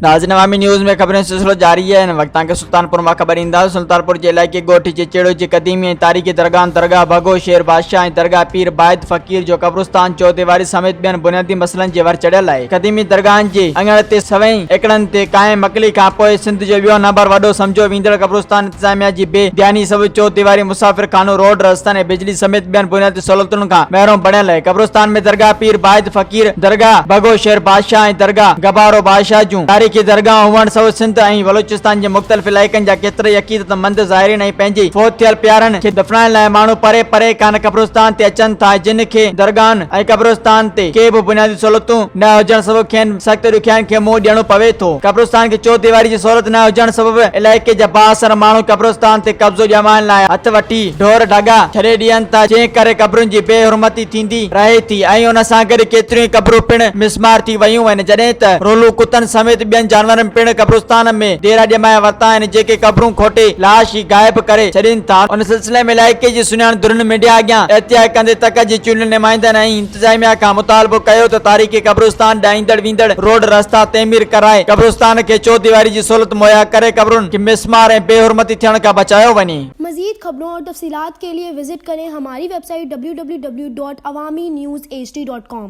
नाज़रीन, अवामी न्यूज़ में ख़बरें सिलसिलो जारी है। वक्तां के सुल्तानपुर मां ख़बर ईंदा। सुल्तानपुर जे इलाइक़े गोठी चिचेड़ो जी क़दीमी ऐं तारीख़ी दरगाह भगो शेर बादशाह ऐं दरगाह पीर बाहिद फ़कीर जो क़ब्रिस्तान चौदीवारी समेत ॿियनि बुनियादी मसइलनि जे वर चढ़ियल आहे। क़दीमी दरगाहनि जे अङण ते 100 एकड़नि ते क़ाइम मकली खां पोइ सिंध जो ॿियो नंबर वॾो सम्झो वेंदड़ क़ब्रिस्तान इंतिज़ामिया जी बेध्यानी सबबि चौदीवारी मुसाफ़िर खानो रोड रस्तनि ऐं बिजली समेत ॿियनि बुनियादी सहूलियतुनि खां महिरूम बणियल आहे। क़ब्रिस्तान में दरगाह पीर बाहिद फ़कीर, दरगाह भगो शेर बादशाह ऐं दरगाह गबारो बादशाह जूं तारीख़ी दरगाह हुअण सबबि सिंध ऐं बलोचिस्तान जे मुख़्तलिफ़ इलाइक़नि जा केतिरा ई अक़ीदतमंद ज़ाहिरीन ऐं पंहिंजी फ़ौत थियल प्यारनि खे दफ़नाइण लाइ माण्हू परे परे खां क़ब्रिस्तान ते अचनि था, जिन खे दरगाहनि ऐं क़ब्रिस्तान ते के बि बुनियादी सहूलियतूं न हुजण सबबि खेनि सख़्त ॾुखियाईनि खे मुंहुं ॾियणो पवे थो। क़ब्रिस्तान खे चौदीवारी जी सहूलियत न हुजण सबबि इलाइक़े जा बाअसर माण्हू क़ब्रिस्तान ते कब्ज़ो ॼमाइण लाइ हथ वठी ढोर ढगा छॾे ॾियनि था, जंहिं करे क़ब्रुनि जी बेहुरमती थींदी रहे थी ऐं उन सां गॾु केतिरियूं क़ब्रूं पिणु मिसमार थी वयूं आहिनि। जॾहिं त रोलू कुतनि समेत ॿियनि जानवरनि पिणु क़ब्रिस्तान में डेरा ॼमाए वरिता आहिनि, जेके क़ब्रूं खोटे लाश ई गाइब करे छॾनि था। उन सिलसिले में इलाइक़े जी सुञाण दुरनि मीडिया अॻियां एहतियात कंदे तक जी चूंडियल नुमाइंदनि ऐं इंतिज़ामिया खां मुतालबो कयो त तारीख़ी क़ब्रिस्तान ॾांहुं ईंदड़ वेंदड़ रोड रस्ता तइमीर कराए क़ब्रिस्तान खे चौदीवारी जी सहूलियत मुहैया करे क़ब्रुनि खे मिसमार ऐं बेहुरमती थियण खां बचायो वञे। मज़ीद खबरों और तफसीलात के लिए विजिट करें हमारी वेबसाइट www.awamiNewsHD.com।